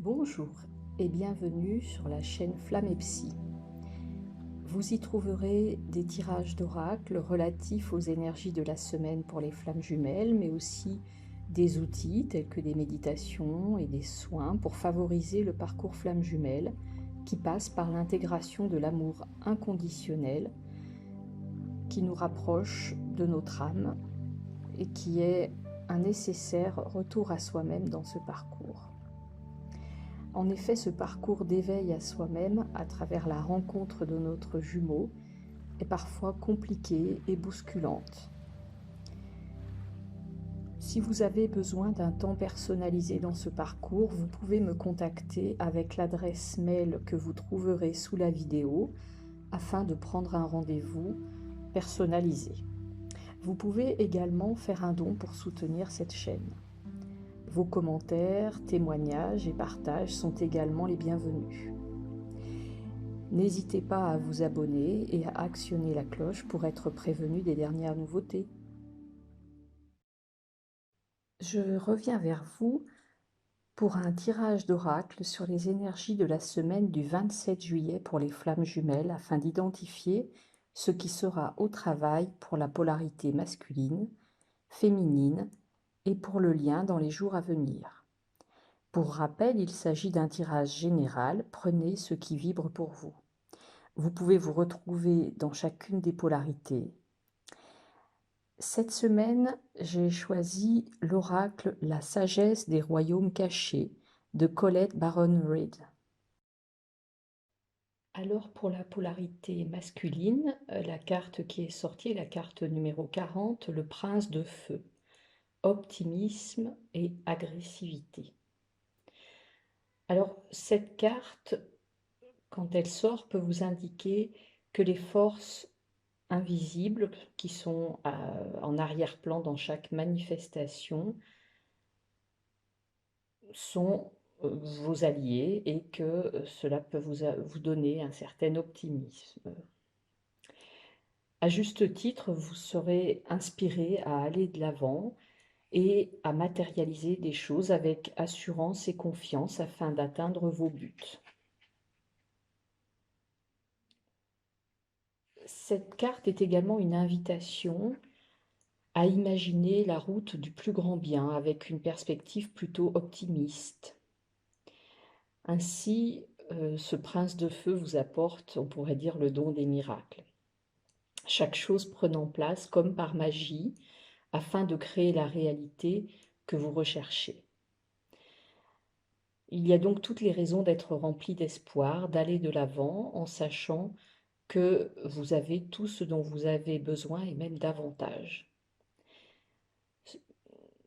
Bonjour et bienvenue sur la chaîne Flamme et Psy. Vous y trouverez des tirages d'oracle relatifs aux énergies de la semaine pour les flammes jumelles, mais aussi des outils tels que des méditations et des soins pour favoriser le parcours flamme jumelle qui passe par l'intégration de l'amour inconditionnel qui nous rapproche de notre âme et qui est un nécessaire retour à soi-même dans ce parcours. En effet, ce parcours d'éveil à soi-même à travers la rencontre de notre jumeau est parfois compliqué et bousculante. Si vous avez besoin d'un temps personnalisé dans ce parcours, vous pouvez me contacter avec l'adresse mail que vous trouverez sous la vidéo afin de prendre un rendez-vous personnalisé. Vous pouvez également faire un don pour soutenir cette chaîne. Vos commentaires, témoignages et partages sont également les bienvenus. N'hésitez pas à vous abonner et à actionner la cloche pour être prévenu des dernières nouveautés. Je reviens vers vous pour un tirage d'oracle sur les énergies de la semaine du 27 juillet pour les flammes jumelles afin d'identifier ce qui sera au travail pour la polarité masculine, féminine et pour le lien dans les jours à venir. Pour rappel, il s'agit d'un tirage général, prenez ce qui vibre pour vous. Vous pouvez vous retrouver dans chacune des polarités. Cette semaine, j'ai choisi l'oracle La sagesse des royaumes cachés de Colette Baron Reid. Alors pour la polarité masculine, la carte qui est sortie est la carte numéro 40, le prince de feu, optimisme et agressivité. Alors cette carte, quand elle sort, peut vous indiquer que les forces invisibles qui sont en arrière-plan dans chaque manifestation sont vos alliés et que cela peut vous donner un certain optimisme. À juste titre, vous serez inspiré à aller de l'avant et à matérialiser des choses avec assurance et confiance afin d'atteindre vos buts. Cette carte est également une invitation à imaginer la route du plus grand bien avec une perspective plutôt optimiste. Ainsi, ce prince de feu vous apporte, on pourrait dire, le don des miracles. Chaque chose prenant place comme par magie afin de créer la réalité que vous recherchez. Il y a donc toutes les raisons d'être rempli d'espoir, d'aller de l'avant en sachant que vous avez tout ce dont vous avez besoin et même davantage.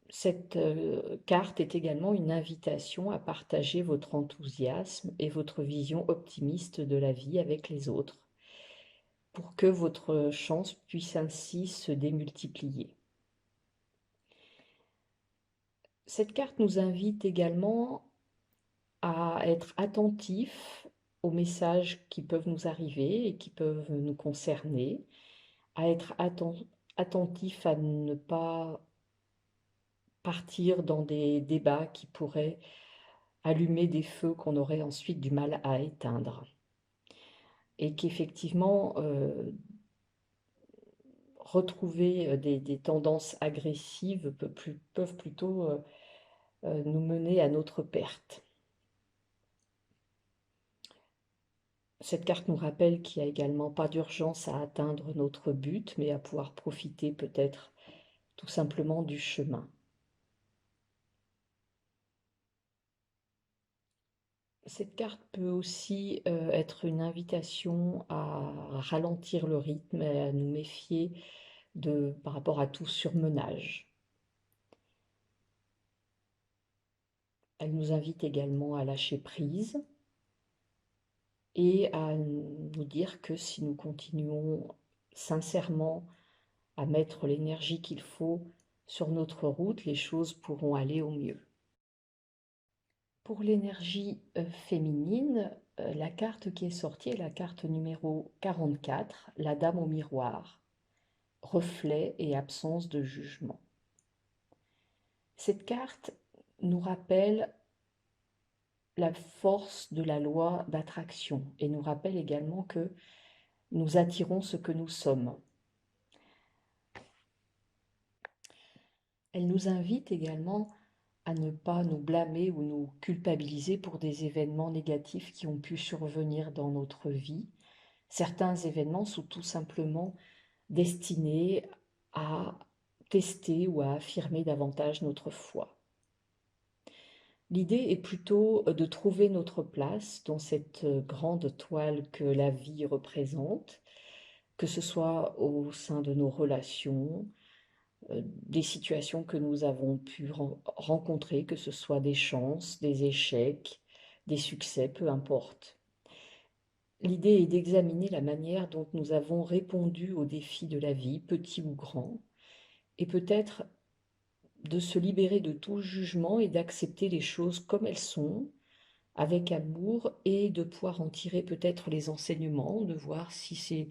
Cette carte est également une invitation à partager votre enthousiasme et votre vision optimiste de la vie avec les autres, pour que votre chance puisse ainsi se démultiplier. Cette carte nous invite également à être attentifs aux messages qui peuvent nous arriver et qui peuvent nous concerner, à être attentifs à ne pas partir dans des débats qui pourraient allumer des feux qu'on aurait ensuite du mal à éteindre. Et qu'effectivement, retrouver des tendances agressives peuvent plutôt nous mener à notre perte. Cette carte nous rappelle qu'il n'y a également pas d'urgence à atteindre notre but, mais à pouvoir profiter peut-être tout simplement du chemin. Cette carte peut aussi être une invitation à ralentir le rythme et à nous méfier par rapport à tout surmenage. Elle nous invite également à lâcher prise et à nous dire que si nous continuons sincèrement à mettre l'énergie qu'il faut sur notre route, les choses pourront aller au mieux. Pour l'énergie féminine, la carte qui est sortie est la carte numéro 44, la dame au miroir, reflet et absence de jugement. Cette carte nous rappelle la force de la loi d'attraction et nous rappelle également que nous attirons ce que nous sommes. Elle nous invite également à ne pas nous blâmer ou nous culpabiliser pour des événements négatifs qui ont pu survenir dans notre vie. Certains événements sont tout simplement destinés à tester ou à affirmer davantage notre foi. L'idée est plutôt de trouver notre place dans cette grande toile que la vie représente, que ce soit au sein de nos relations, des situations que nous avons pu rencontrer, que ce soit des chances, des échecs, des succès, peu importe. L'idée est d'examiner la manière dont nous avons répondu aux défis de la vie, petits ou grands, et peut-être de se libérer de tout jugement et d'accepter les choses comme elles sont, avec amour, et de pouvoir en tirer peut-être les enseignements, de voir si ces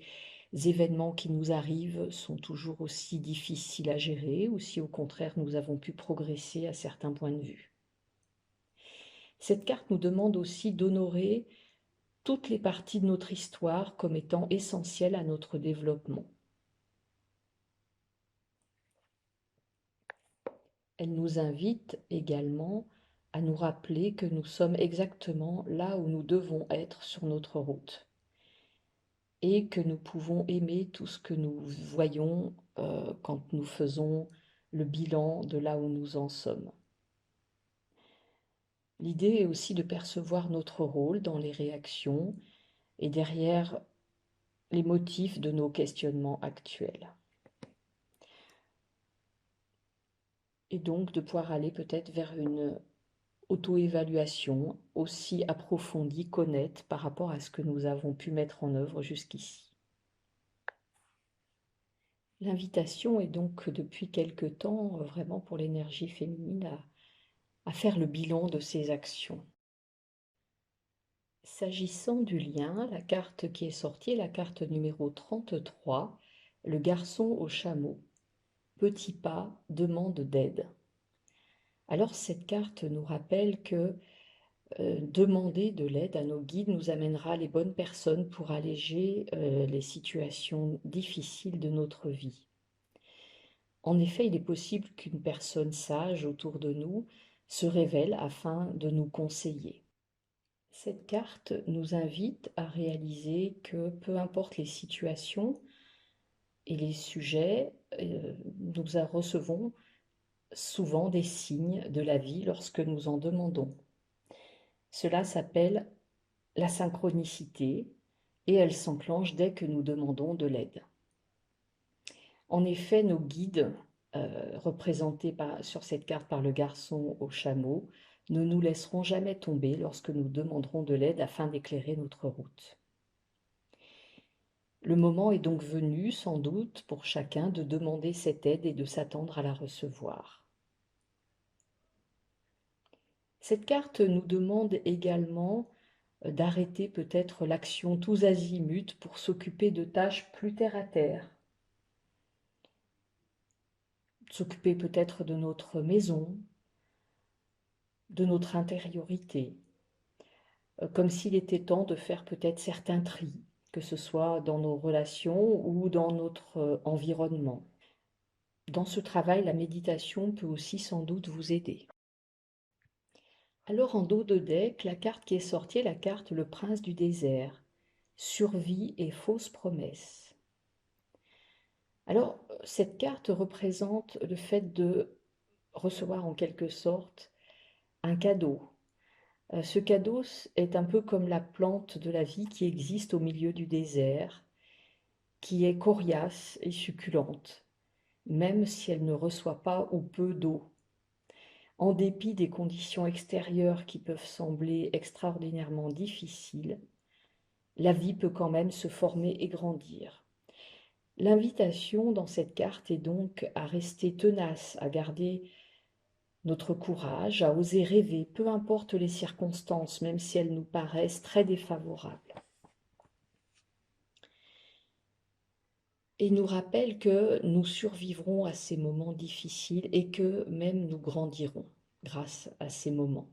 événements qui nous arrivent sont toujours aussi difficiles à gérer ou si au contraire nous avons pu progresser à certains points de vue. Cette carte nous demande aussi d'honorer toutes les parties de notre histoire comme étant essentielles à notre développement. Elle nous invite également à nous rappeler que nous sommes exactement là où nous devons être sur notre route et que nous pouvons aimer tout ce que nous voyons quand nous faisons le bilan de là où nous en sommes. L'idée est aussi de percevoir notre rôle dans les réactions et derrière les motifs de nos questionnements actuels. Et donc de pouvoir aller peut-être vers une auto-évaluation aussi approfondie qu'honnête par rapport à ce que nous avons pu mettre en œuvre jusqu'ici. L'invitation est donc depuis quelque temps vraiment pour l'énergie féminine à faire le bilan de ses actions. S'agissant du lien, la carte qui est sortie est la carte numéro 33, le garçon au chameau. Petit pas, demande d'aide. Alors cette carte nous rappelle que demander de l'aide à nos guides nous amènera les bonnes personnes pour alléger les situations difficiles de notre vie. En effet, il est possible qu'une personne sage autour de nous se révèle afin de nous conseiller. Cette carte nous invite à réaliser que peu importe les situations et les sujets, nous recevons souvent des signes de la vie lorsque nous en demandons. Cela s'appelle la synchronicité et elle s'enclenche dès que nous demandons de l'aide. En effet, nos guides, représentés sur cette carte par le garçon au chameau, ne nous laisseront jamais tomber lorsque nous demanderons de l'aide afin d'éclairer notre route. Le moment est donc venu, sans doute, pour chacun de demander cette aide et de s'attendre à la recevoir. Cette carte nous demande également d'arrêter peut-être l'action tous azimuts pour s'occuper de tâches plus terre à terre. S'occuper peut-être de notre maison, de notre intériorité, comme s'il était temps de faire peut-être certains tris, que ce soit dans nos relations ou dans notre environnement. Dans ce travail, la méditation peut aussi sans doute vous aider. Alors en dos de deck, la carte qui est sortie est la carte Le Prince du désert, survie et fausse promesse. Alors cette carte représente le fait de recevoir en quelque sorte un cadeau. Ce cadeau est un peu comme la plante de la vie qui existe au milieu du désert, qui est coriace et succulente, même si elle ne reçoit pas ou peu d'eau. En dépit des conditions extérieures qui peuvent sembler extraordinairement difficiles, la vie peut quand même se former et grandir. L'invitation dans cette carte est donc à rester tenace, à garder notre courage, à oser rêver, peu importe les circonstances, même si elles nous paraissent très défavorables. Et nous rappelle que nous survivrons à ces moments difficiles et que même nous grandirons grâce à ces moments.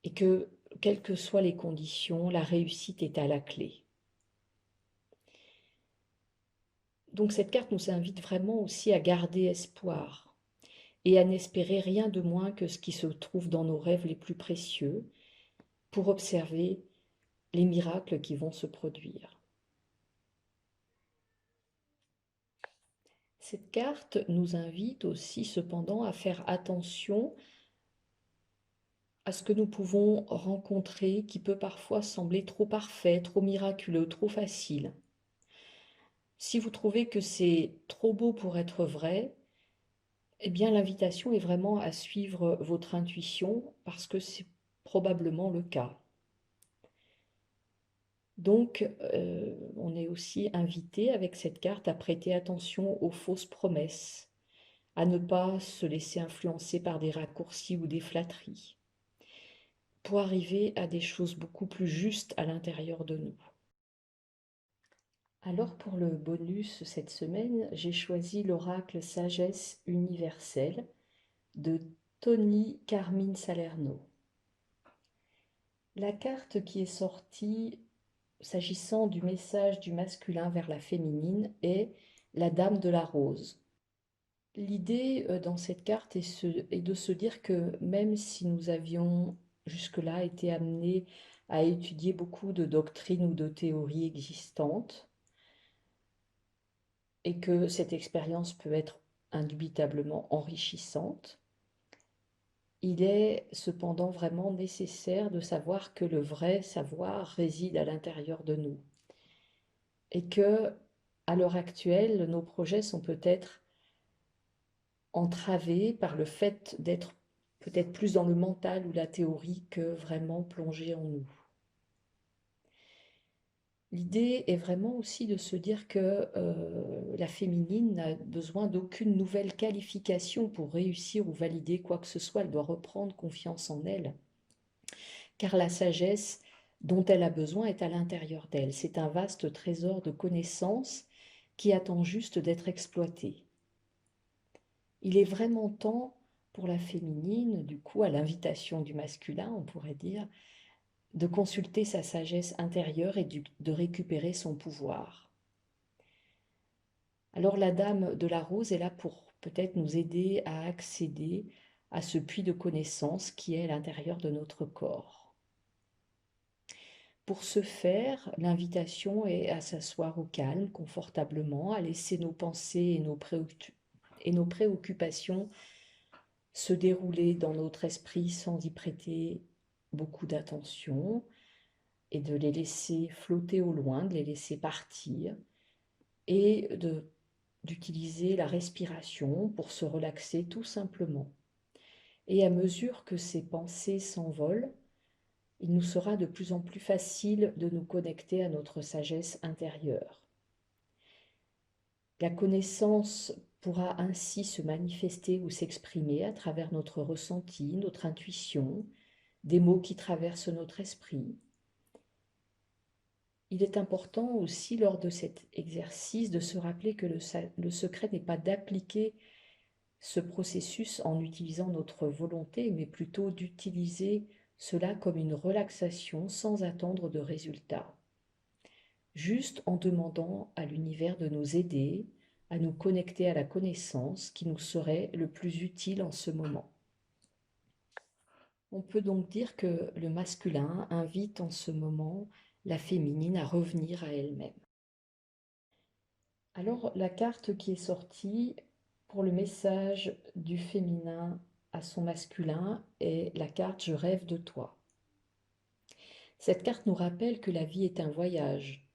et que, quelles que soient les conditions, la réussite est à la clé. Donc cette carte nous invite vraiment aussi à garder espoir et à n'espérer rien de moins que ce qui se trouve dans nos rêves les plus précieux pour observer les miracles qui vont se produire. Cette carte nous invite aussi cependant à faire attention à ce que nous pouvons rencontrer qui peut parfois sembler trop parfait, trop miraculeux, trop facile. Si vous trouvez que c'est trop beau pour être vrai, eh bien l'invitation est vraiment à suivre votre intuition parce que c'est probablement le cas. Donc, on est aussi invité avec cette carte à prêter attention aux fausses promesses, à ne pas se laisser influencer par des raccourcis ou des flatteries, pour arriver à des choses beaucoup plus justes à l'intérieur de nous. Alors pour le bonus cette semaine, j'ai choisi l'oracle Sagesse universelle de Tony Carmine Salerno. La carte qui est sortie s'agissant du message du masculin vers la féminine est la Dame de la Rose. L'idée dans cette carte est de se dire que même si nous avions jusque-là été amenés à étudier beaucoup de doctrines ou de théories existantes, et que cette expérience peut être indubitablement enrichissante, il est cependant vraiment nécessaire de savoir que le vrai savoir réside à l'intérieur de nous et que, à l'heure actuelle, nos projets sont peut-être entravés par le fait d'être peut-être plus dans le mental ou la théorie que vraiment plongés en nous. L'idée est vraiment aussi de se dire que la féminine n'a besoin d'aucune nouvelle qualification pour réussir ou valider quoi que ce soit. Elle doit reprendre confiance en elle, car la sagesse dont elle a besoin est à l'intérieur d'elle. C'est un vaste trésor de connaissances qui attend juste d'être exploité. Il est vraiment temps pour la féminine, du coup, à l'invitation du masculin, on pourrait dire, de consulter sa sagesse intérieure et de récupérer son pouvoir. Alors la Dame de la Rose est là pour peut-être nous aider à accéder à ce puits de connaissance qui est à l'intérieur de notre corps. Pour ce faire, l'invitation est à s'asseoir au calme, confortablement, à laisser nos pensées et nos préoccupations se dérouler dans notre esprit sans y prêter beaucoup d'attention et de les laisser flotter au loin, de les laisser partir et d'utiliser la respiration pour se relaxer tout simplement. Et à mesure que ces pensées s'envolent, il nous sera de plus en plus facile de nous connecter à notre sagesse intérieure. La connaissance pourra ainsi se manifester ou s'exprimer à travers notre ressenti, notre intuition, des mots qui traversent notre esprit. Il est important aussi lors de cet exercice de se rappeler que le secret n'est pas d'appliquer ce processus en utilisant notre volonté, mais plutôt d'utiliser cela comme une relaxation sans attendre de résultat. Juste en demandant à l'univers de nous aider à nous connecter à la connaissance qui nous serait le plus utile en ce moment. On peut donc dire que le masculin invite en ce moment la féminine à revenir à elle-même. Alors la carte qui est sortie pour le message du féminin à son masculin est la carte Je rêve de toi. Cette carte nous rappelle que la vie est un voyage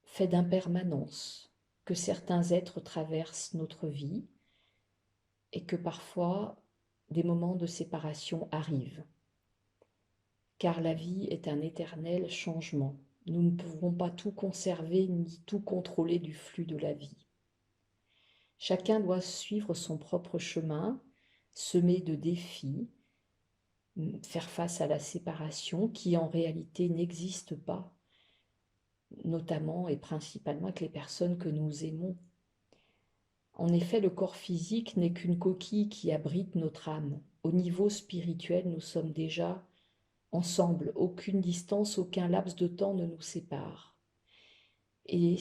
fait d'impermanence, que certains êtres traversent notre vie et que parfois des moments de séparation arrivent. Car la vie est un éternel changement. Nous ne pouvons pas tout conserver ni tout contrôler du flux de la vie. Chacun doit suivre son propre chemin, semé de défis, faire face à la séparation qui en réalité n'existe pas, notamment et principalement avec les personnes que nous aimons. En effet, le corps physique n'est qu'une coquille qui abrite notre âme. au niveau spirituel, nous sommes déjà ensemble. Aucune distance, aucun laps de temps ne nous sépare. Et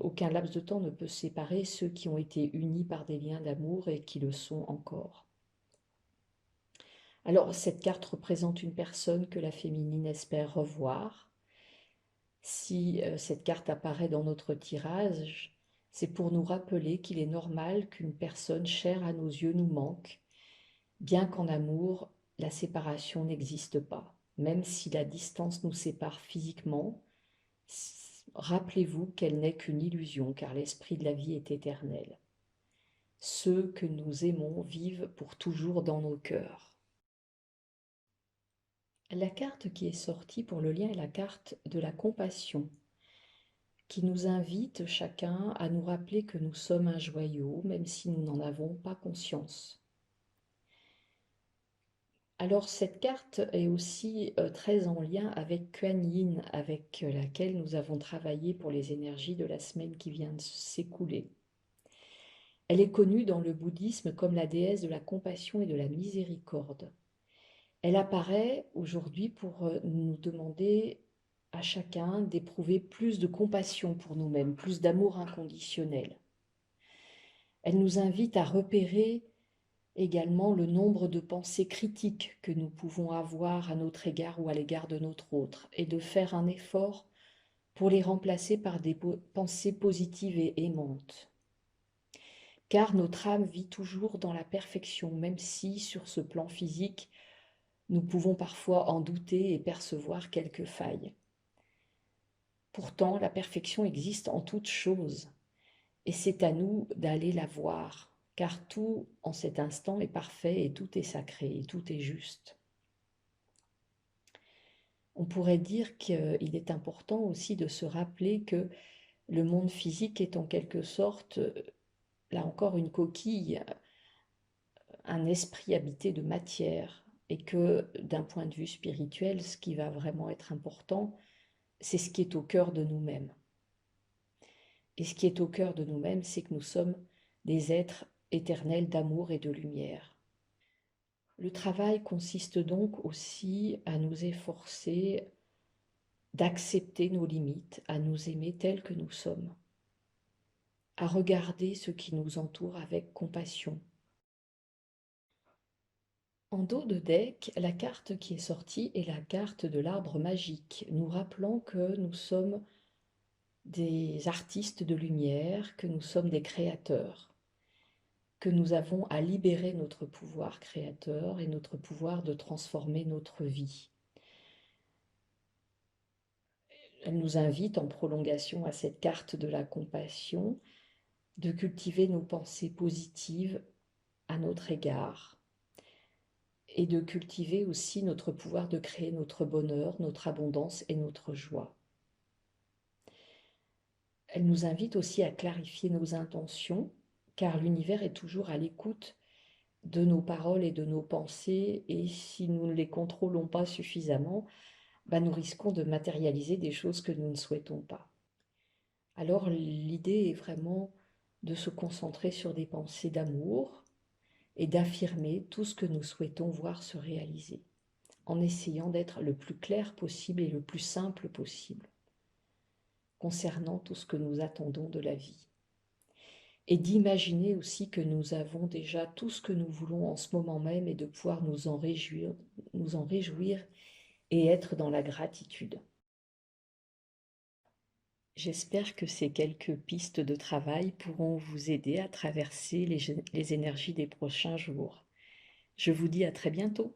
aucun laps de temps ne peut séparer ceux qui ont été unis par des liens d'amour et qui le sont encore. Alors, cette carte représente une personne que la féminine espère revoir. Si cette carte apparaît dans notre tirage, c'est pour nous rappeler qu'il est normal qu'une personne chère à nos yeux nous manque, bien qu'en amour, la séparation n'existe pas. Même si la distance nous sépare physiquement, rappelez-vous qu'elle n'est qu'une illusion, car l'esprit de la vie est éternel. Ceux que nous aimons vivent pour toujours dans nos cœurs. La carte qui est sortie pour le lien est la carte de la compassion, qui nous invite chacun à nous rappeler que nous sommes un joyau, même si nous n'en avons pas conscience. Alors cette carte est aussi très en lien avec Kuan Yin, avec laquelle nous avons travaillé pour les énergies de la semaine qui vient de s'écouler. Elle est connue dans le bouddhisme comme la déesse de la compassion et de la miséricorde. Elle apparaît aujourd'hui pour nous demander à chacun d'éprouver plus de compassion pour nous-mêmes, plus d'amour inconditionnel. Elle nous invite à repérer également le nombre de pensées critiques que nous pouvons avoir à notre égard ou à l'égard de notre autre, et de faire un effort pour les remplacer par des pensées positives et aimantes. Car notre âme vit toujours dans la perfection, même si sur ce plan physique, nous pouvons parfois en douter et percevoir quelques failles. Pourtant, la perfection existe en toutes choses, et c'est à nous d'aller la voir, car tout en cet instant est parfait et tout est sacré et tout est juste. On pourrait dire qu'il est important aussi de se rappeler que le monde physique est en quelque sorte, là encore, une coquille, un esprit habité de matière, et que d'un point de vue spirituel, ce qui va vraiment être important, c'est ce qui est au cœur de nous-mêmes. Et ce qui est au cœur de nous-mêmes, c'est que nous sommes des êtres éternels d'amour et de lumière. Le travail consiste donc aussi à nous efforcer d'accepter nos limites, à nous aimer tels que nous sommes, à regarder ce qui nous entoure avec compassion. En dos de deck, la carte qui est sortie est la carte de l'arbre magique, nous rappelant que nous sommes des artistes de lumière, que nous sommes des créateurs, que nous avons à libérer notre pouvoir créateur et notre pouvoir de transformer notre vie. Elle nous invite en prolongation à cette carte de la compassion de cultiver nos pensées positives à notre égard et de cultiver aussi notre pouvoir de créer notre bonheur, notre abondance et notre joie. Elle nous invite aussi à clarifier nos intentions, car l'univers est toujours à l'écoute de nos paroles et de nos pensées, et si nous ne les contrôlons pas suffisamment, nous risquons de matérialiser des choses que nous ne souhaitons pas. Alors l'idée est vraiment de se concentrer sur des pensées d'amour et d'affirmer tout ce que nous souhaitons voir se réaliser, en essayant d'être le plus clair possible et le plus simple possible concernant tout ce que nous attendons de la vie. Et d'imaginer aussi que nous avons déjà tout ce que nous voulons en ce moment même et de pouvoir nous en réjouir et être dans la gratitude. J'espère que ces quelques pistes de travail pourront vous aider à traverser les énergies des prochains jours. Je vous dis à très bientôt.